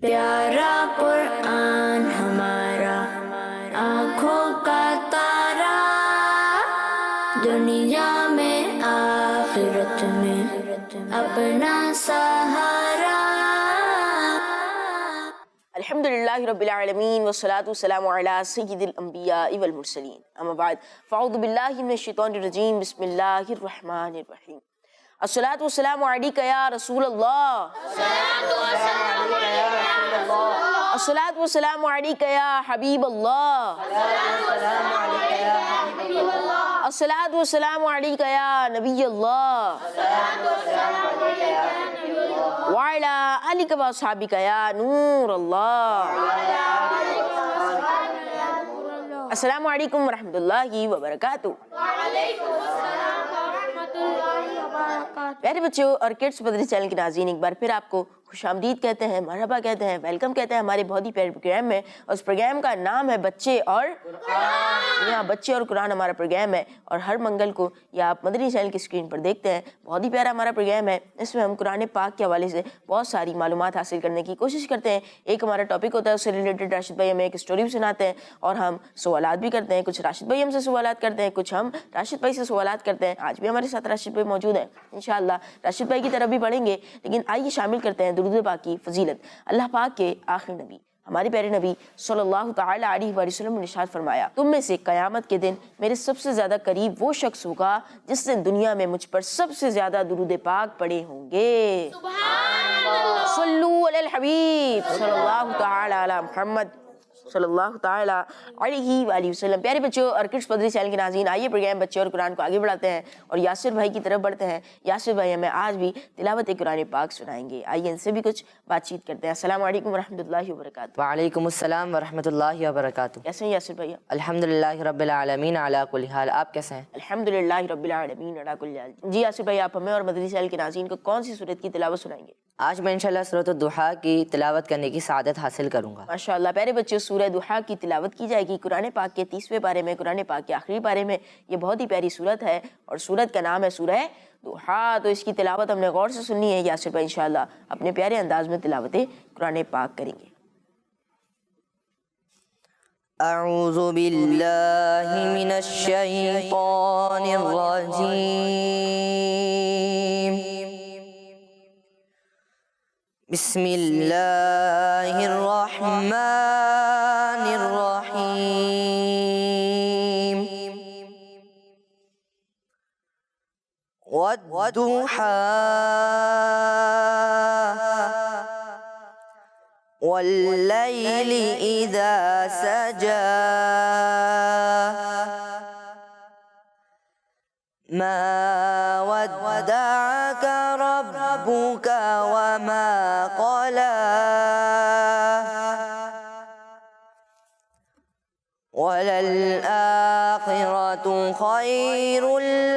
پیارا قرآن ہمارا آنکھوں کا تارا، دنیا میں آخرت میں اپنا سہارا۔ الحمدللہ رب العالمین والصلاة والسلام علی سید الانبیاء والمرسلین، اما بعد فاعوذ باللہ من الشیطان الرجیم، بسم اللہ الرحمن الرحیم۔ الصلاة والسلام علیکہ یا رسول اللہ، الصلاة والسلام علیکہ یا حبیب اللہ، الصلاة والسلام علیکہ یا نبی اللہ، وعلی آلک و اصحابک یا نور اللہ۔ السلام علیکم ورحمۃ اللہ وبرکاتہ۔ پیارے بچوں اور کڈس مدرسہ چینل کے ناظرین، ایک بار پھر آپ کو خوش آمدید کہتے ہیں، مرحبا کہتے ہیں، ویلکم کہتے ہیں ہمارے بہت ہی پیارے پروگرام میں، اور اس پروگرام کا نام ہے بچے اور قرآن۔ یہاں بچے اور قرآن ہمارا پروگرام ہے، اور ہر منگل کو یہ آپ مدنی چینل کی اسکرین پر دیکھتے ہیں۔ بہت ہی پیارا ہمارا پروگرام ہے، اس میں ہم قرآن پاک کے حوالے سے بہت ساری معلومات حاصل کرنے کی کوشش کرتے ہیں۔ ایک ہمارا ٹاپک ہوتا ہے، اس سے ریلیٹڈ راشد بھائی ہمیں ایک اسٹوری بھی سناتے ہیں، اور ہم سوالات بھی کرتے ہیں۔ کچھ راشد بھائی ہم سے سوالات کرتے ہیں، کچھ ہم راشد بھائی سے سوالات کرتے ہیں۔ آج بھی ہمارے ساتھ راشد بھائی موجود ہیں، انشاءاللہ راشد بھائی کی طرف بھی پڑھیں گے، لیکن آئیے شامل کرتے ہیں درود پاک کی فضیلت۔ اللہ پاک کے آخری نبی ہمارے پیارے نبی صلی اللہ تعالی علیہ وآلہ وسلم نے ارشاد فرمایا، تم میں سے قیامت کے دن میرے سب سے زیادہ قریب وہ شخص ہوگا جس نے دنیا میں مجھ پر سب سے زیادہ درود پاک پڑھے ہوں گے۔ صلو علی الحبیب صلی اللہ تعالی علی محمد صلی اللہ تعالی علیہ وآلہ وسلم۔ پیارے بچوں اور کڈس مدرسہ چینل کے ناظرین، آئیے پروگرام بچے اور قرآن کو آگے بڑھاتے ہیں اور یاسر بھائی کی طرف بڑھتے ہیں۔ یاسر بھائی ہمیں آج بھی تلاوت قرآن پاک سنائیں گے، آئیے ان سے بھی کچھ بات چیت کرتے ہیں۔ السلام علیکم ورحمۃ اللہ وبرکاتہ۔ وعلیکم السلام ورحمۃ اللہ وبرکاتہ۔ کیسے ہیں یاسر بھائی؟ الحمدللہ رب العالمین علی کل حال، آپ کیسے ہیں؟ الحمدللہ رب العالمین علی کل حال۔ جی یاسر بھائی، آپ ہمیں اور مدنی چینل کے ناظرین کو کون سی سورت کی تلاوت سنائیں گے؟ آج میں انشاءاللہ سورۃ الضحیٰ کی تلاوت کرنے کی سعادت حاصل کروں گا۔ ماشاءاللہ پیارے بچے، سورہ ضحیٰ کی تلاوت کی جائے گی، قرآن پاک کے 30ویں پارے میں، قرآن پاک کے آخری پارے میں۔ یہ بہت ہی پیاری سورت ہے، اور سورت کا نام ہے سورہ ضحیٰ۔ تو اس کی تلاوت ہم نے غور سے سننی ہے۔ یاسر بھائی انشاءاللہ اپنے پیارے انداز میں تلاوت قرآن پاک کریں گے۔ اعوذ باللہ من الشیطان الرجیم، بسم اللہ الرحمن الرحیم۔ والضحى واللیل اذا سجى ما ودعك ربك وما قلى وللآخرة خير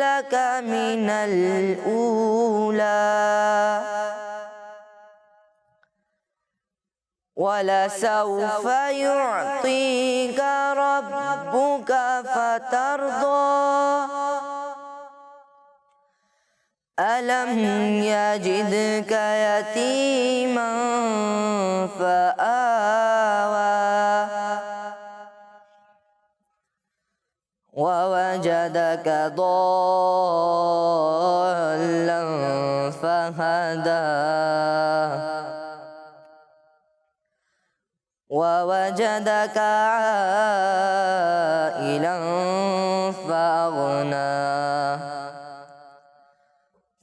لك من الأولى وَلَسَوْفَ يُعْطِيكَ رَبُّكَ فَتَرْضَى أَلَمْ يَجِدْكَ يَتِيمًا فَآوَى وَوَجَدَكَ ضَالًّا فَهَدَى وَوَجَدَكَ عَائِلًا فَأَغْنَى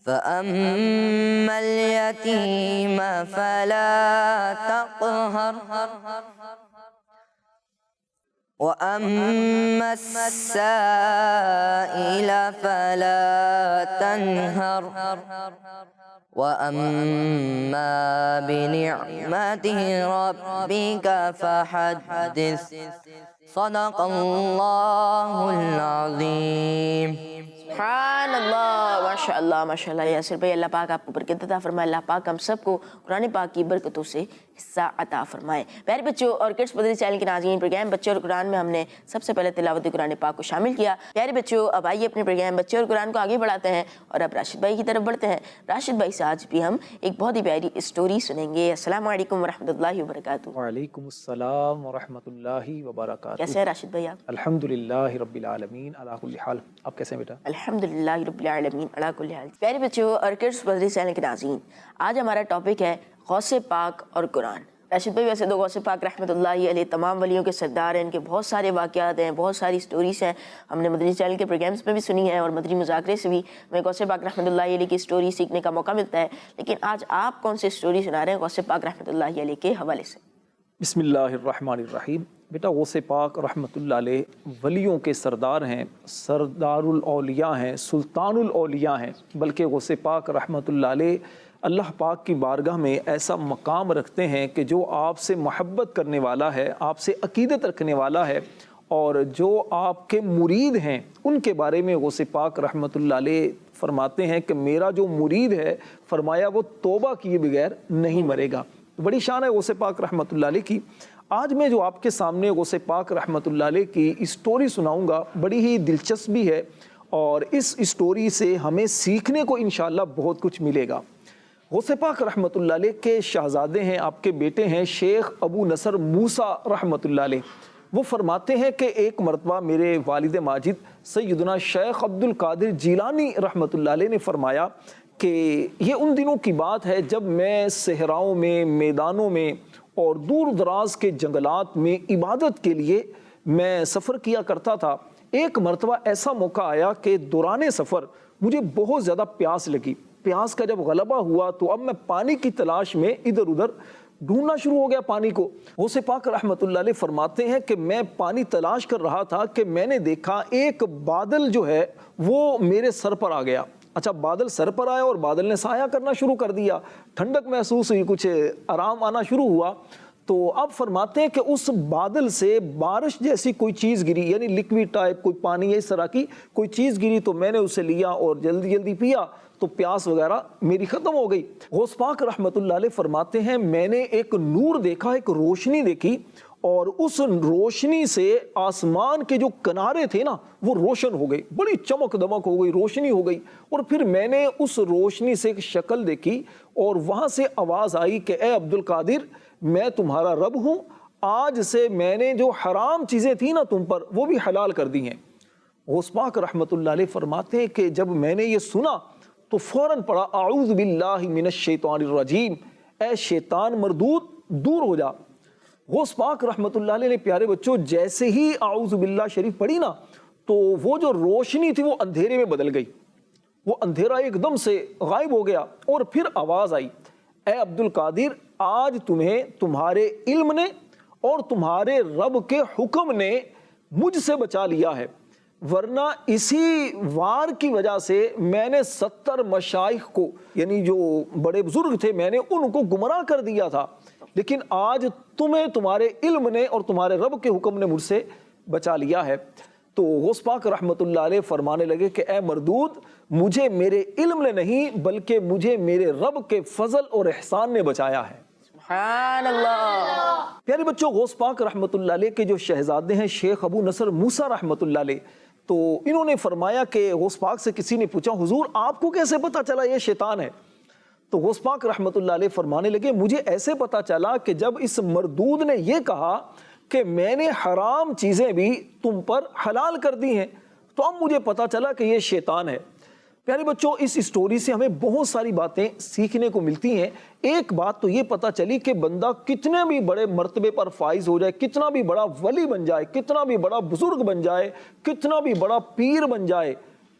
فَأَمَّا الْيَتِيمَ فَلَا تَقْهَرْ وَأَمَّا السَّائِلَ فَلَا تَنْهَرْ وَأَمَّا بِنِعْمَةِ رَبِّكَ فَحَدِّثْ۔ صدق اللہ العظیم۔ سبحان اللہ، ماشاء اللہ ماشاء اللہ۔ یاسر بھائی، اللہ پاک آپ کو برکت عطا فرمائے، اللہ پاک ہم سب کو قرآن پاک کی برکتوں سے حصہ عطا فرمائے۔ پیارے بچوں اور کڈس مدنی چینل کے ناظرین، پروگرام بچے اور قرآن میں ہم نے سب سے پہلے تلاوت قرآن پاک کو شامل کیا۔ پیارے بچوں، اب آئیے اپنے پروگرام بچے اور قرآن کو آگے بڑھاتے ہیں اور اب راشد بھائی کی طرف بڑھتے ہیں۔ راشد بھائی سے آج بھی ہم ایک بہت ہی پیاری اسٹوری سنیں گے۔ السلام علیکم ورحمۃ اللہ وبرکاتہ۔ وعلیکم السلام ورحمۃ اللہ وبرکاتہ۔ کیسے ہیں راشد بھائی آپ؟ الحمدللہ رب العالمین علی کل حال۔ آپ کیسے ہیں بیٹا؟ الحمدللہ رب العالمین علی کل حال۔ پیارے بچوں اور کڈس مدنی چینل کے ناظرین، آج ہمارا ٹاپک ہے غوث پاک اور قرآن۔ راشد بھائی، ویسے تو غوث پاک رحمۃ اللہ علیہ تمام ولیوں کے سردار ہیں، ان کے بہت سارے واقعات ہیں، بہت ساری سٹوریز ہیں، ہم نے مدنی چینل کے پروگرامز میں بھی سنی ہیں اور مدنی مذاکرے سے بھی ہمیں غوث پاک رحمۃ اللہ علیہ کی سٹوری سیکھنے کا موقع ملتا ہے۔ لیکن آج آپ کون سی سٹوری سنا رہے ہیں غوث پاک رحمۃ اللہ علیہ کے حوالے سے؟ بسم اللہ الرحمن الرحیم۔ بیٹا، غوث پاک رحمۃ اللہ علیہ ولیوں کے سردار ہیں، سردار الاولیاء ہیں، سلطان الاولیاء ہیں، بلکہ غوث پاک رحمۃ اللہ علیہ اللہ پاک کی بارگاہ میں ایسا مقام رکھتے ہیں کہ جو آپ سے محبت کرنے والا ہے، آپ سے عقیدت رکھنے والا ہے اور جو آپ کے مرید ہیں، ان کے بارے میں غوث پاک رحمۃ اللہ علیہ فرماتے ہیں کہ میرا جو مرید ہے، فرمایا وہ توبہ کیے بغیر نہیں مرے گا۔ بڑی شان ہے غوث پاک رحمۃ اللہ علیہ کی۔ آج میں جو آپ کے سامنے غوث پاک رحمۃ اللہ علیہ کی اسٹوری سناؤں گا، بڑی ہی دلچسپ بھی ہے اور اس اسٹوری سے ہمیں سیکھنے کو انشاءاللہ بہت کچھ ملے گا۔ غوث پاک رحمۃ اللہ علیہ کے شہزادے ہیں، آپ کے بیٹے ہیں شیخ ابو نصر موسیٰ رحمۃ اللہ علیہ۔ وہ فرماتے ہیں کہ ایک مرتبہ میرے والد ماجد سیدنا شیخ عبد القادر جیلانی رحمۃ اللہ علیہ نے فرمایا کہ یہ ان دنوں کی بات ہے جب میں صحراؤں میں، میدانوں میں اور دور دراز کے جنگلات میں عبادت کے لیے میں سفر کیا کرتا تھا۔ ایک مرتبہ ایسا موقع آیا کہ دوران سفر مجھے بہت زیادہ پیاس لگی۔ پیاس کا جب غلبہ ہوا تو اب میں پانی کی تلاش میں ادھر ادھر ڈھونڈنا شروع ہو گیا پانی کو۔ غوث پاک رحمۃ اللہ علیہ فرماتے ہیں کہ میں پانی تلاش کر رہا تھا کہ میں نے دیکھا ایک بادل جو ہے وہ میرے سر پر آ گیا۔ اچھا، بادل سر پر آیا اور بادل نے سایہ کرنا شروع کر دیا، ٹھنڈک محسوس ہوئی، کچھ آرام آنا شروع ہوا۔ تو اب فرماتے ہیں کہ اس بادل سے بارش جیسی کوئی چیز گری، یعنی لکوڈ ٹائپ کوئی پانی اس طرح کی کوئی چیز گری، تو میں نے اسے لیا اور جلدی جلدی پیا تو پیاس وغیرہ میری ختم ہو گئی۔ غوث پاک رحمۃ اللہ علیہ فرماتے ہیں میں نے ایک نور دیکھا، ایک روشنی دیکھی اور اس روشنی سے آسمان کے جو کنارے تھے نا وہ روشن ہو گئی، بڑی چمک دمک ہو گئی، روشنی ہو گئی۔ اور پھر میں نے اس روشنی سے ایک شکل دیکھی اور وہاں سے آواز آئی کہ اے عبد القادر، میں تمہارا رب ہوں، آج سے میں نے جو حرام چیزیں تھیں نا تم پر وہ بھی حلال کر دی ہیں۔ غوث پاک رحمۃ اللہ علیہ فرماتے ہیں کہ جب میں نے یہ سنا تو فوراً پڑھا اعوذ باللہ من الشیطان الرجیم، اے شیطان مردود دور ہو جا۔ غوث پاک رحمۃ اللہ علیہ نے پیارے بچوں جیسے ہی اعوذ باللہ شریف پڑھی نا تو وہ جو روشنی تھی وہ اندھیرے میں بدل گئی، وہ اندھیرا ایک دم سے غائب ہو گیا اور پھر آواز آئی، اے عبد القادر، آج تمہیں تمہارے علم نے اور تمہارے رب کے حکم نے مجھ سے بچا لیا ہے، ورنہ اسی وار کی وجہ سے میں نے 70 مشائخ کو، یعنی جو بڑے بزرگ تھے، میں نے ان کو گمراہ کر دیا تھا، لیکن آج تمہیں تمہارے علم نے اور تمہارے رب کے حکم نے مجھ سے بچا لیا ہے۔ تو غوث پاک رحمۃ اللہ علیہ فرمانے لگے کہ اے مردود، مجھے میرے علم نے نہیں بلکہ مجھے میرے رب کے فضل اور احسان نے بچایا ہے۔ سبحان اللہ۔ پیارے بچوں، غوث پاک رحمۃ اللہ علیہ کے جو شہزادے ہیں شیخ ابو نصر موسیٰ رحمۃ اللہ علیہ، تو انہوں نے فرمایا کہ غوث پاک سے کسی نے پوچھا حضور آپ کو کیسے پتا چلا یہ شیطان ہے؟ تو غوث پاک رحمۃ اللہ علیہ فرمانے لگے مجھے ایسے پتا چلا کہ جب اس مردود نے یہ کہا کہ میں نے حرام چیزیں بھی تم پر حلال کر دی ہیں تو اب مجھے پتا چلا کہ یہ شیطان ہے۔ پیارے بچوں، اس اسٹوری سے ہمیں بہت ساری باتیں سیکھنے کو ملتی ہیں۔ ایک بات تو یہ پتا چلی کہ بندہ کتنے بھی بڑے مرتبے پر فائز ہو جائے، کتنا بھی بڑا ولی بن جائے، کتنا بھی بڑا بزرگ بن جائے، کتنا بھی بڑا پیر بن جائے،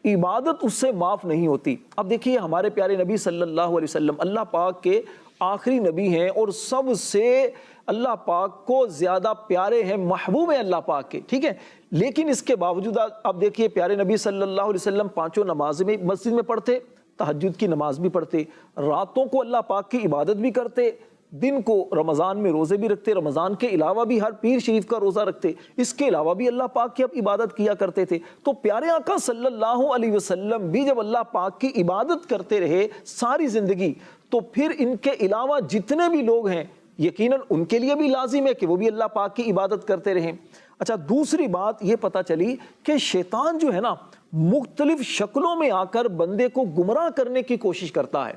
عبادت اس سے معاف نہیں ہوتی۔ اب دیکھیے ہمارے پیارے نبی صلی اللہ علیہ وسلم اللہ پاک کے آخری نبی ہیں اور سب سے اللہ پاک کو زیادہ پیارے ہیں، محبوب ہیں اللہ پاک کے، ٹھیک ہے، لیکن اس کے باوجود اب دیکھیے پیارے نبی صلی اللہ علیہ وسلم 5 نمازیں میں مسجد میں پڑھتے، تہجد کی نماز بھی پڑھتے، راتوں کو اللہ پاک کی عبادت بھی کرتے، دن کو رمضان میں روزے بھی رکھتے, رمضان کے علاوہ بھی ہر پیر شریف کا روزہ رکھتے, اس کے علاوہ بھی اللہ پاک کی اب عبادت کیا کرتے تھے. تو پیارے آقا صلی اللہ علیہ وسلم بھی جب اللہ پاک کی عبادت کرتے رہے ساری زندگی, تو پھر ان کے علاوہ جتنے بھی لوگ ہیں یقیناً ان کے لیے بھی لازم ہے کہ وہ بھی اللہ پاک کی عبادت کرتے رہیں. اچھا, دوسری بات یہ پتہ چلی کہ شیطان جو ہے نا مختلف شکلوں میں آ کر بندے کو گمراہ کرنے کی کوشش کرتا ہے.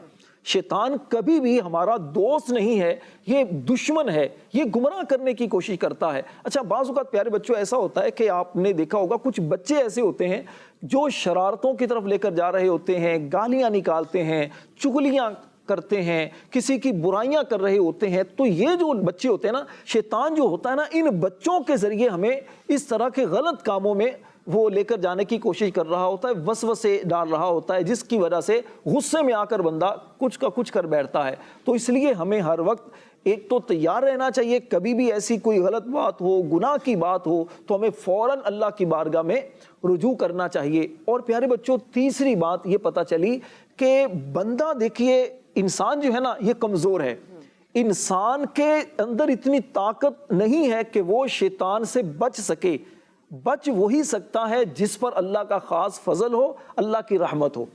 شیطان کبھی بھی ہمارا دوست نہیں ہے, یہ دشمن ہے, یہ گمراہ کرنے کی کوشش کرتا ہے. اچھا, بعض اوقات پیارے بچوں ایسا ہوتا ہے کہ آپ نے دیکھا ہوگا کچھ بچے ایسے ہوتے ہیں جو شرارتوں کی طرف لے کر جا رہے ہوتے ہیں, گالیاں نکالتے ہیں, چغلیاں کرتے ہیں, کسی کی برائیاں کر رہے ہوتے ہیں. تو یہ جو بچے ہوتے ہیں نا, شیطان جو ہوتا ہے نا ان بچوں کے ذریعے ہمیں اس طرح کے غلط کاموں میں وہ لے کر جانے کی کوشش کر رہا ہوتا ہے, وسوسے ڈال رہا ہوتا ہے, جس کی وجہ سے غصے میں آ کر بندہ کچھ کا کچھ کر بیٹھتا ہے. تو اس لیے ہمیں ہر وقت ایک تو تیار رہنا چاہیے, کبھی بھی ایسی کوئی غلط بات ہو, گناہ کی بات ہو تو ہمیں فوراً اللہ کی بارگاہ میں رجوع کرنا چاہیے. اور پیارے بچوں تیسری بات یہ پتہ چلی کہ بندہ دیکھیے انسان جو ہے نا یہ کمزور ہے. انسان کے اندر اتنی طاقت نہیں ہے کہ وہ شیطان سے بچ سکے. بچ وہی سکتا ہے جس پر اللہ کا خاص فضل ہو, اللہ کی رحمت ہو.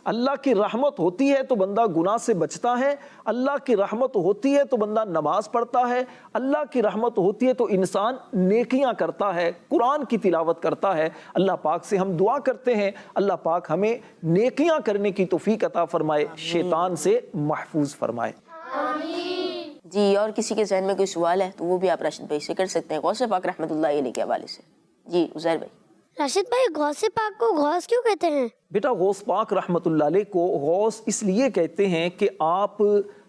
اللہ کی رحمت ہوتی ہے تو بندہ گناہ سے بچتا ہے, اللہ کی رحمت ہوتی ہے تو بندہ نماز پڑھتا ہے, اللہ کی رحمت ہوتی ہے تو انسان نیکیاں کرتا ہے, قرآن کی تلاوت کرتا ہے. اللہ پاک سے ہم دعا کرتے ہیں اللہ پاک ہمیں نیکیاں کرنے کی توفیق عطا فرمائے, شیطان سے محفوظ فرمائے. جی, اور کسی کے ذہن میں کوئی سوال ہے تو وہ بھی آپ راشد بھائی سے کر سکتے ہیں غوث پاک رحمۃ اللہ علیہ کے حوالے سے. جی عزیر بھائی. راشد بھائی, غوث پاک کو غوث کیوں کہتے ہیں؟ بیٹا غوث پاک رحمۃ اللہ علیہ کو غوث اس لیے کہتے ہیں کہ آپ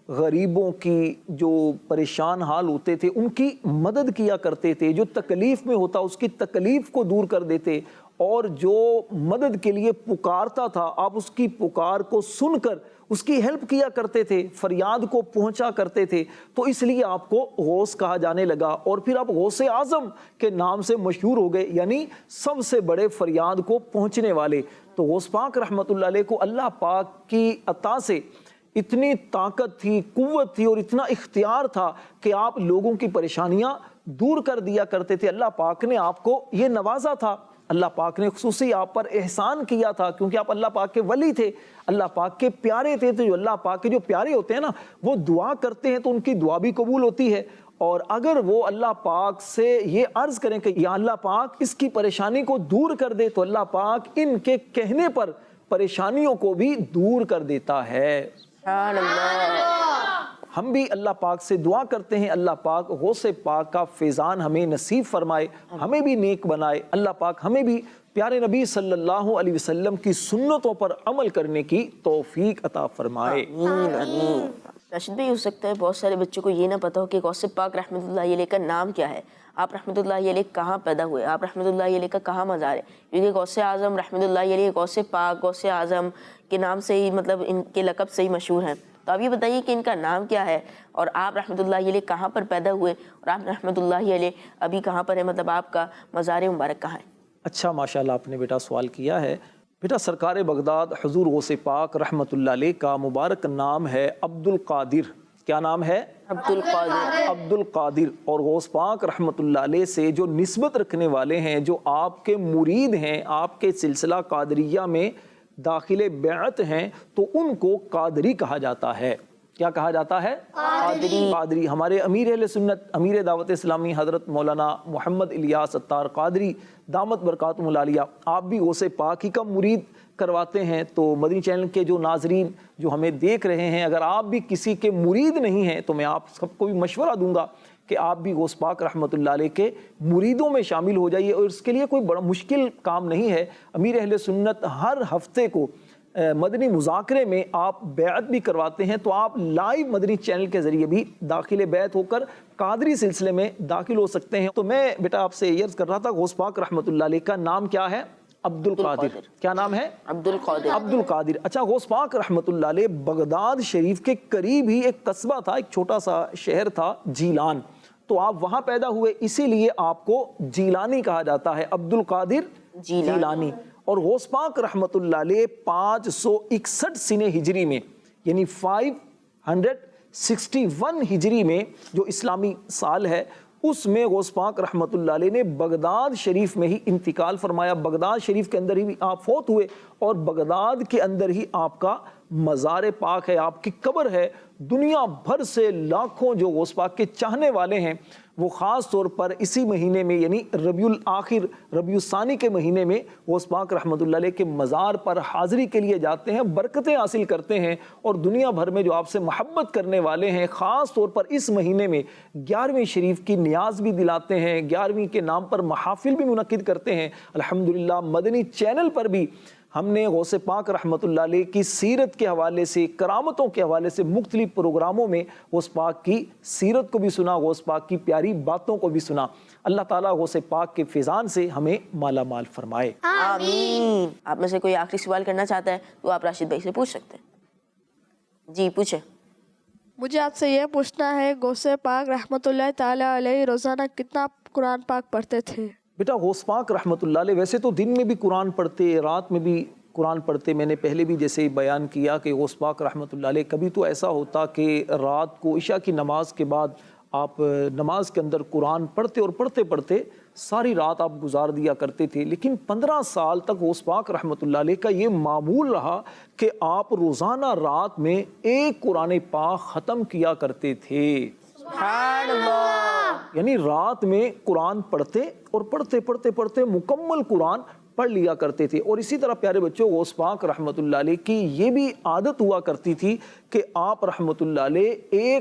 غریبوں کی جو پریشان حال ہوتے تھے ان کی مدد کیا کرتے تھے, جو تکلیف میں ہوتا اس کی تکلیف کو دور کر دیتے, اور جو مدد کے لیے پکارتا تھا آپ اس کی پکار کو سن کر اس کی ہیلپ کیا کرتے تھے, فریاد کو پہنچا کرتے تھے. تو اس لیے آپ کو غوث کہا جانے لگا, اور پھر آپ غوث اعظم کے نام سے مشہور ہو گئے, یعنی سب سے بڑے فریاد کو پہنچنے والے. تو غوث پاک رحمۃ اللہ علیہ کو اللہ پاک کی عطا سے اتنی طاقت تھی, قوت تھی اور اتنا اختیار تھا کہ آپ لوگوں کی پریشانیاں دور کر دیا کرتے تھے. اللہ پاک نے آپ کو یہ نوازا تھا, اللہ پاک نے خصوصی آپ پر احسان کیا تھا, کیونکہ آپ اللہ پاک کے ولی تھے, اللہ پاک کے پیارے تھے. تو جو اللہ پاک کے جو پیارے ہوتے ہیں نا وہ دعا کرتے ہیں تو ان کی دعا بھی قبول ہوتی ہے. اور اگر وہ اللہ پاک سے یہ عرض کریں کہ یا اللہ پاک اس کی پریشانی کو دور کر دے, تو اللہ پاک ان کے کہنے پر پریشانیوں کو بھی دور کر دیتا ہے. سبحان اللہ. ہم بھی اللہ پاک سے دعا کرتے ہیں اللہ پاک غوث پاک کا فیضان ہمیں نصیب فرمائے, ہمیں بھی نیک بنائے. اللہ پاک ہمیں بھی پیارے نبی صلی اللہ علیہ وسلم کی سنتوں پر عمل کرنے کی توفیق عطا فرمائے. راشد بھائی, ہو سکتا ہے بہت سارے بچوں کو یہ نہ پتا ہو کہ غوث پاک رحمۃ اللہ علیہ کا نام کیا ہے, آپ رحمۃ اللہ علیہ کہاں پیدا ہوئے, آپ رحمۃ اللہ علیہ کا کہاں مزار ہے. کیونکہ غوث اعظم رحمۃ اللہ علیہ غوث پاک غوث اعظم کے نام سے ہی, مطلب ان کے لقب سے ہی مشہور ہیں. تو آپ یہ بتائیے کہ ان کا نام کیا ہے, اور آپ رحمۃ اللہ علیہ کہاں پر پیدا ہوئے, اور آپ رحمۃ اللہ علیہ ابھی کہاں پر ہے, مطلب آپ کا مزار مبارک کہاں ہے؟ اچھا, ماشاءاللہ آپ نے بیٹا سوال کیا ہے. بیٹا سرکار بغداد حضور غوث پاک رحمۃ اللہ علیہ کا مبارک نام ہے عبد القادر. کیا نام ہے؟ عبد القادر. عبد القادر. اور غوث پاک رحمۃ اللہ علیہ سے جو نسبت رکھنے والے ہیں, جو آپ کے مرید ہیں, آپ کے سلسلہ قادریہ میں داخل بیعت ہیں, تو ان کو قادری کہا جاتا ہے. کیا کہا جاتا ہے؟ قادری. ہمارے امیر اہل سنت امیر دعوت اسلامی حضرت مولانا محمد الیاس اتار قادری دامت برکاتہم العالیہ, آپ بھی غوث پاک ہی کا مرید کرواتے ہیں. تو مدنی چینل کے جو ناظرین جو ہمیں دیکھ رہے ہیں, اگر آپ بھی کسی کے مرید نہیں ہیں تو میں آپ سب کو بھی مشورہ دوں گا کہ آپ بھی غوث پاک رحمۃ اللہ علیہ کے مریدوں میں شامل ہو جائیے. اور اس کے لیے کوئی بڑا مشکل کام نہیں ہے. امیر اہل سنت ہر ہفتے کو مدنی مذاکرے میں آپ بیعت بھی کرواتے ہیں, تو آپ لائیو مدنی چینل کے ذریعے بھی داخل بیعت ہو کر قادری سلسلے میں داخل ہو سکتے ہیں. تو میں بیٹا آپ سے یہ عرض کر رہا تھا غوث پاک رحمۃ اللہ علیہ کا نام کیا ہے؟ عبد القادر. کیا نام ہے؟ عبد القادر. عبد القادر. اچھا, غوث پاک رحمۃ اللہ علیہ بغداد شریف کے قریب ہی ایک قصبہ تھا, ایک چھوٹا سا شہر تھا جیلان, تو آپ وہاں پیدا ہوئے, اسی لیے آپ کو جیلانی کہا جاتا ہے, عبد القادر جیلانی. اور غوث پاک رحمۃ اللہ علیہ 561 سنہ ہجری میں, یعنی 61 ہجری میں جو اسلامی سال ہے اس میں غوث پاک رحمۃ اللہ علیہ نے بغداد شریف میں ہی انتقال فرمایا. بغداد شریف کے اندر ہی آپ فوت ہوئے اور بغداد کے اندر ہی آپ کا مزار پاک ہے, آپ کی قبر ہے. دنیا بھر سے لاکھوں جو غوث پاک کے چاہنے والے ہیں وہ خاص طور پر اسی مہینے میں یعنی ربیع الاخر ربیع الثانی کے مہینے میں غوث پاک رحمۃ اللہ علیہ کے مزار پر حاضری کے لیے جاتے ہیں, برکتیں حاصل کرتے ہیں. اور دنیا بھر میں جو آپ سے محبت کرنے والے ہیں خاص طور پر اس مہینے میں 11ویں شریف کی نیاز بھی دلاتے ہیں, 11ویں کے نام پر محافل بھی منعقد کرتے ہیں. الحمدللہ مدنی چینل پر بھی ہم نے غوث پاک رحمۃ اللہ علیہ کی سیرت کے حوالے سے, کرامتوں کے حوالے سے مختلف پروگراموں میں غوث پاک کی سیرت کو بھی سنا, غوث پاک کی پیاری باتوں کو بھی سنا. اللہ تعالیٰ غوث پاک کے فیضان سے ہمیں مالا مال فرمائے, آمین. آپ میں سے کوئی آخری سوال کرنا چاہتا ہے تو آپ راشد بھائی سے پوچھ سکتے ہیں. جی پوچھیں. مجھے آپ سے یہ پوچھنا ہے غوث پاک رحمۃ اللہ تعالیٰ علیہ روزانہ کتنا قرآن پاک پڑھتے تھے؟ بیٹا غوث پاک رحمۃ اللہ علیہ ویسے تو دن میں بھی قرآن پڑھتے, رات میں بھی قرآن پڑھتے. میں نے پہلے بھی جیسے بیان کیا کہ غوث پاک رحمۃ اللہ علیہ کبھی تو ایسا ہوتا کہ رات کو عشاء کی نماز کے بعد آپ نماز کے اندر قرآن پڑھتے اور پڑھتے پڑھتے ساری رات آپ گزار دیا کرتے تھے. لیکن 15 سال تک غوث پاک رحمۃ اللہ علیہ کا یہ معمول رہا کہ آپ روزانہ رات میں ایک قرآن پاک ختم کیا کرتے تھے. سبحان اللہ. یعنی رات میں قرآن پڑھتے اور پڑھتے پڑھتے پڑھتے مکمل قرآن پڑھ لیا کرتے تھے. اور اسی طرح پیارے بچوں غوث پاک رحمۃ اللہ علیہ کی یہ بھی عادت ہوا کرتی تھی کہ آپ رحمۃ اللہ علیہ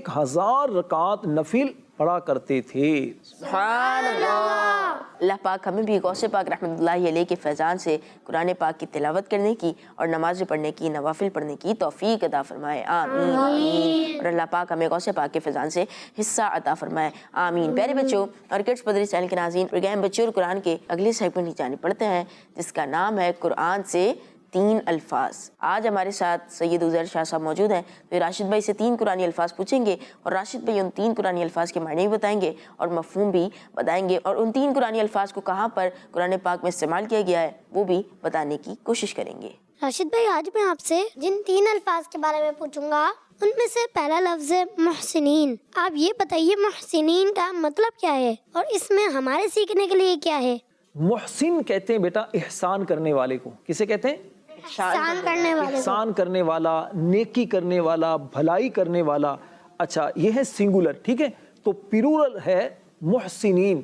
1000 رکعت نفل پڑھا کرتے تھے. سبحان اللہ. اللہ پاک ہمیں بھی غوث پاک رحمۃ اللہ علیہ کے فیضان سے قرآن پاک کی تلاوت کرنے کی اور نماز پڑھنے کی, نوافل پڑھنے کی توفیق عطا فرمائے, آمین. اور اللہ پاک ہمیں غوث پاک کے فیضان سے حصہ عطا فرمائے, آمین. پیارے بچوں اور کڈس مدنی چینل کے ناظرین, پروگرام بچے اور قرآن کے اگلے سیگمنٹ کی جانب پڑھتے ہیں جس کا نام ہے قرآن سے 3 الفاظ. آج ہمارے ساتھ سید عزیر شاہ صاحب موجود ہیں. تو راشد بھائی سے 3 قرآنی الفاظ پوچھیں گے اور راشد بھائی ان 3 قرآنی الفاظ کے معنی بھی بتائیں گے اور مفہوم بھی بتائیں گے, اور ان 3 قرآنی الفاظ کو کہاں پر قرآن پاک میں استعمال کیا گیا ہے وہ بھی بتانے کی کوشش کریں گے. راشد بھائی آج میں آپ سے جن 3 الفاظ کے بارے میں پوچھوں گا ان میں سے پہلا لفظ ہے محسنین. آپ یہ بتائیے محسنین کا مطلب کیا ہے اور اس میں ہمارے سیکھنے کے لیے کیا ہے؟ محسن کہتے ہیں بیٹا احسان کرنے والے کو. کسے کہتے ہیں؟ احسان کرنے والے کو. احسان کرنے والا, نیکی کرنے والا, بھلائی کرنے والا. اچھا یہ ہے سنگولر, ٹھیک ہے. تو پلورل ہے محسنین,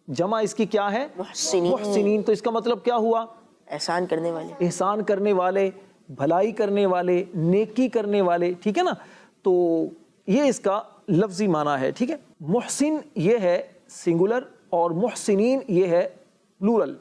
جمع اس کی کیا ہے؟ محسنین. محسنین. تو اس کا مطلب کیا ہوا؟ احسان کرنے والے, احسان کرنے والے, بھلائی کرنے والے, نیکی کرنے والے, ٹھیک ہے نا. تو یہ اس کا لفظی معنی ہے, ٹھیک ہے. محسن یہ ہے سنگولر اور محسنین یہ ہے پلورل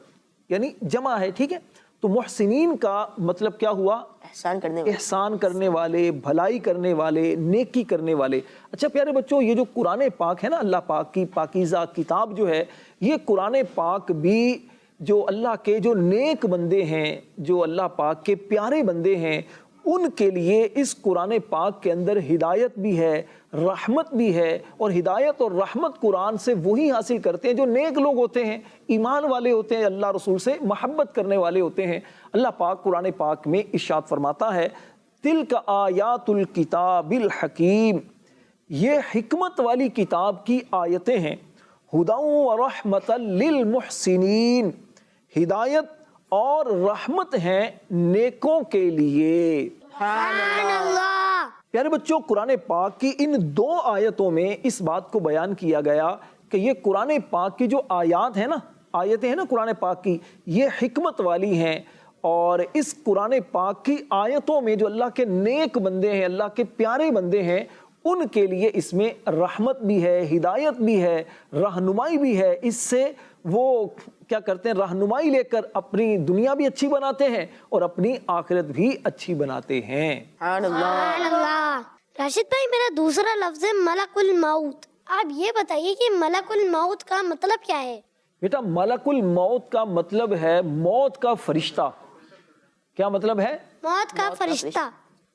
یعنی جمع ہے, ٹھیک ہے. تو محسنین کا مطلب کیا ہوا؟ احسان کرنے والے. احسان کرنے والے, بھلائی کرنے والے, نیکی کرنے والے. اچھا پیارے بچوں یہ جو قرآن پاک ہے نا, اللہ پاک کی پاکیزہ کتاب جو ہے, یہ قرآن پاک بھی جو اللہ کے جو نیک بندے ہیں, جو اللہ پاک کے پیارے بندے ہیں, ان کے لیے اس قرآن پاک کے اندر ہدایت بھی ہے, رحمت بھی ہے. اور ہدایت اور رحمت قرآن سے وہی حاصل کرتے ہیں جو نیک لوگ ہوتے ہیں, ایمان والے ہوتے ہیں, اللہ رسول سے محبت کرنے والے ہوتے ہیں. اللہ پاک قرآن پاک میں ارشاد فرماتا ہے تلک آیات الکتاب الحکیم, یہ حکمت والی کتاب کی آیتیں ہیں. ہدی و رحمت للمحسنین, ہدایت اور رحمت ہیں نیکوں کے لیے. سبحان اللہ. پیارے بچوں قرآن پاک کی ان 2 آیتوں میں اس بات کو بیان کیا گیا کہ یہ قرآن پاک کی جو آیات ہیں نا, آیتیں ہیں نا قرآن پاک کی, یہ حکمت والی ہیں. اور اس قرآن پاک کی آیتوں میں جو اللہ کے نیک بندے ہیں, اللہ کے پیارے بندے ہیں, ان کے لیے اس میں رحمت بھی ہے, ہدایت بھی ہے, رہنمائی بھی ہے. اس سے وہ کیا کرتے ہیں, رہنمائی لے کر اپنی دنیا بھی اچھی بناتے ہیں اور اپنی آخرت بھی اچھی بناتے ہیں. سبحان اللہ. سبحان اللہ. راشد بھائی میرا دوسرا لفظ ہے ملک الموت. آپ یہ بتائیے کہ ملک الموت کا مطلب کیا ہے؟ بیٹا ملک الموت کا مطلب ہے موت کا فرشتہ. کیا مطلب ہے؟ موت کا فرشتہ.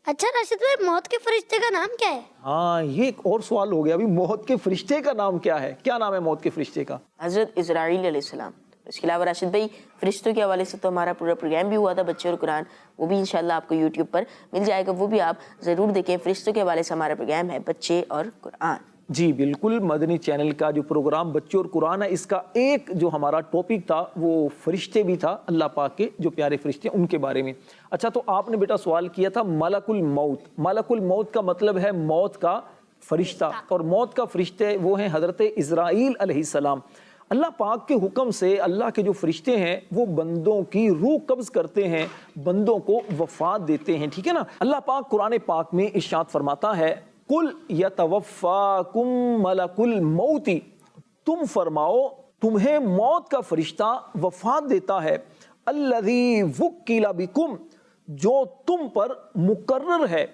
اچھا راشد بھائی موت کے فرشتے کا نام کیا ہے؟ ہاں یہ ایک اور سوال ہو گیا, ابھی موت کے فرشتے کا نام کیا ہے؟ کیا نام ہے موت کے فرشتے کا؟ حضرت اسرائیل علیہ السلام. اس کے علاوہ راشد بھائی فرشتوں کے حوالے سے تو ہمارا پورا پروگرام بھی ہوا تھا بچے اور قرآن، وہ بھی انشاءاللہ آپ کو یوٹیوب پر مل جائے گا، وہ بھی آپ ضرور دیکھیں۔ فرشتوں کے حوالے سے ہمارا پروگرام ہے بچے اور قرآن۔ جی بالکل، مدنی چینل کا جو پروگرام بچے اور قرآن ہے، اس کا ایک جو ہمارا ٹاپک تھا وہ فرشتے بھی تھا، اللہ پاک کے جو پیارے فرشتے ہیں ان کے بارے میں۔ اچھا، تو آپ نے بیٹا سوال کیا تھا ملک الموت۔ ملک الموت کا مطلب ہے موت کا فرشتہ، اور موت کا فرشتے وہ ہیں حضرت اسرائیل علیہ السلام۔ اللہ پاک کے حکم سے اللہ کے جو فرشتے ہیں وہ بندوں کی روح قبض کرتے ہیں، بندوں کو وفات دیتے ہیں، ٹھیک ہے نا۔ اللہ پاک قرآن پاک میں ارشاد فرماتا ہے قُلْ يَتَوَفَّاكُمْ مَلَكُ الْمَوْتِ، تم فرماؤ تمہیں موت کا فرشتہ وفات دیتا ہے، الَّذِي وُكِّلَ بِكُمْ، جو تم پر مقرر ہے،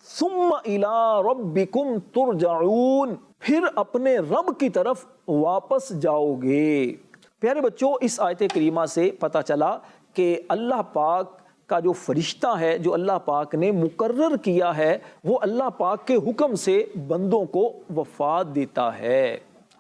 ثُمَّ إِلَىٰ رَبِّكُمْ تُرْجَعُونَ، پھر اپنے رب کی طرف واپس جاؤ گے۔ پیارے بچوں، اس آیت کریمہ سے پتہ چلا کہ اللہ پاک کا جو فرشتہ ہے جو اللہ پاک نے مقرر کیا ہے وہ اللہ پاک کے حکم سے بندوں کو وفات دیتا ہے۔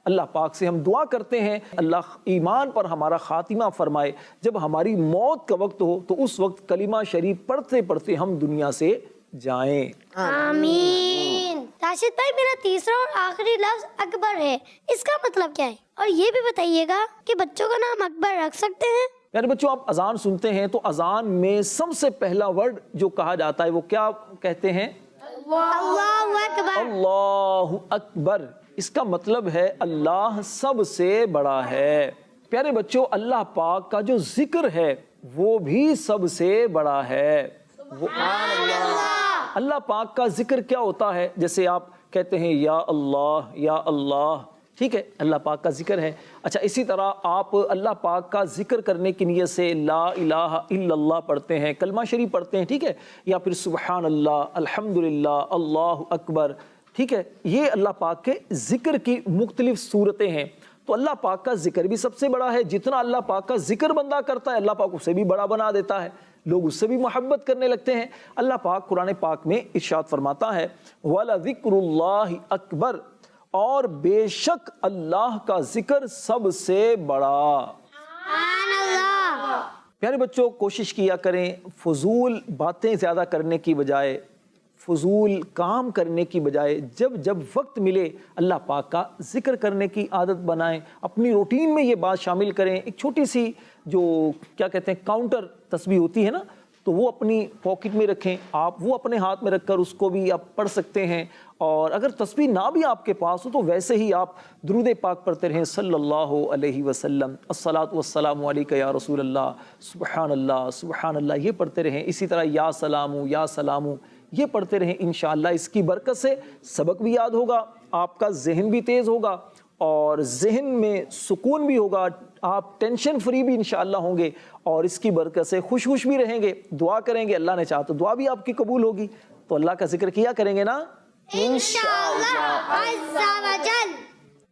اللہ پاک سے ہم دعا کرتے ہیں اللہ ایمان پر ہمارا خاتمہ فرمائے، جب ہماری موت کا وقت ہو تو اس وقت کلمہ شریف پڑھتے پڑھتے ہم دنیا سے جائیں۔ آمین۔ راشد بھائی، میرا تیسرا اور آخری لفظ اکبر ہے، اس کا مطلب کیا ہے؟ اور یہ بھی بتائیے گا کہ بچوں کا نام اکبر رکھ سکتے ہیں؟ یعنی بچوں، آپ اذان سنتے ہیں تو اذان میں سب سے پہلا ورڈ جو کہا جاتا ہے وہ کیا کہتے ہیں؟ اللہ اکبر۔ اللہ اکبر، اس کا مطلب ہے اللہ سب سے بڑا ہے۔ پیارے بچوں، اللہ پاک کا جو ذکر ہے وہ بھی سب سے بڑا ہے۔ اللہ پاک کا ذکر کیا ہوتا ہے؟ جیسے آپ کہتے ہیں یا اللہ، ٹھیک ہے، اللہ پاک کا ذکر ہے۔ اچھا، اسی طرح آپ اللہ پاک کا ذکر کرنے کی نیت سے لا الہ الا اللہ پڑھتے ہیں، کلمہ شریف پڑھتے ہیں، ٹھیک ہے، یا پھر سبحان اللہ، الحمدللہ، اللہ اکبر، ٹھیک ہے، یہ اللہ پاک کے ذکر کی مختلف صورتیں ہیں۔ تو اللہ پاک کا ذکر بھی سب سے بڑا ہے، جتنا اللہ پاک کا ذکر بندہ کرتا ہے اللہ پاک اسے بھی بڑا بنا دیتا ہے، لوگ اس سے بھی محبت کرنے لگتے ہیں۔ اللہ پاک قرآن پاک میں ارشاد فرماتا ہے وَلَذِكْرُ اللَّهِ أَكْبَرُ، اور بے شک اللہ کا ذکر سب سے بڑا۔ سبحان اللہ۔ پیارے بچوں، کوشش کیا کریں فضول باتیں زیادہ کرنے کی بجائے، فضول کام کرنے کی بجائے جب وقت ملے اللہ پاک کا ذکر کرنے کی عادت بنائیں، اپنی روٹین میں یہ بات شامل کریں۔ ایک چھوٹی سی جو کیا کہتے ہیں کاؤنٹر تسبیح ہوتی ہے نا، تو وہ اپنی پاکٹ میں رکھیں، آپ وہ اپنے ہاتھ میں رکھ کر اس کو بھی آپ پڑھ سکتے ہیں، اور اگر تسبیح نہ بھی آپ کے پاس ہو تو ویسے ہی آپ درود پاک پڑھتے رہیں صلی اللہ علیہ وسلم، الصلاۃ والسلام علیک یا رسول اللہ، سبحان اللہ، یہ پڑھتے رہیں۔ اسی طرح یا سلامو یہ پڑھتے رہیں، انشاءاللہ اس کی برکت سے سبق بھی یاد ہوگا، آپ کا ذہن بھی تیز ہوگا اور ذہن میں سکون بھی ہوگا، آپ ٹینشن فری بھی انشاءاللہ ہوں گے، اور اس کی برکت سے خوش بھی رہیں گے، دعا کریں گے، اللہ نے چاہا تو دعا بھی آپ کی قبول ہوگی۔ تو اللہ کا ذکر کیا کریں گے نا انشاءاللہ عز و جل۔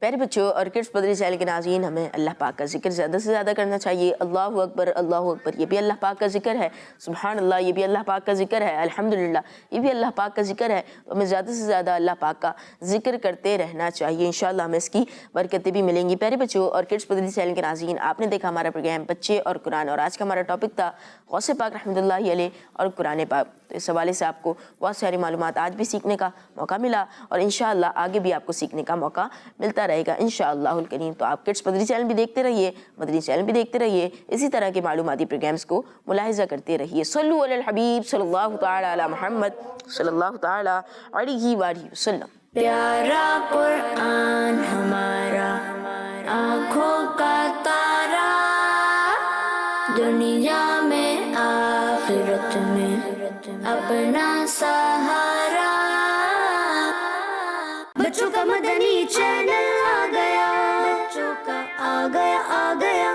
پیارے بچوں اور کڈس مدنی چینل کے ناظرین، ہمیں اللہ پاک کا ذکر زیادہ سے زیادہ کرنا چاہیے۔ اللہ اکبر یہ بھی اللہ پاک کا ذکر ہے، سبحان اللہ یہ بھی اللہ پاک کا ذکر ہے، الحمدللہ یہ بھی اللہ پاک کا ذکر ہے۔ تو ہمیں زیادہ سے زیادہ اللہ پاک کا ذکر کرتے رہنا چاہیے، انشاءاللہ ہمیں اس کی برکتیں بھی ملیں گی۔ پیارے بچوں اور کڈس مدنی چینل کے ناظرین، آپ نے دیکھا ہمارا پروگرام بچے اور قرآن، اور آج کا ہمارا ٹاپک تھا غوث پاک رحمۃ اللہ علیہ اور قرآن پاک۔ تو اس حوالے سے آپ کو بہت ساری معلومات آج بھی سیکھنے کا موقع ملا، اور انشاءاللہ آگے بھی آپ کو سیکھنے کا موقع ملتا رہے گا انشاءاللہ الکریم۔ تو آپ کڈس مدنی چینل بھی دیکھتے رہیے، مدنی چینل بھی دیکھتے رہیے، اسی طرح کے معلوماتی پروگرامز کو ملاحظہ کرتے رہیے۔ صلو علی الحبیب صلی اللہ تعالی علی محمد صلی اللہ تعالی علیہ وآلہ وسلم۔ پیارا قرآن ہمارا آنکھوں کا تارا، دنیا میں آخرت میں اپنا سہارا۔ بچوں کا مدنی چینل آ گیا، بچوں کا آ گیا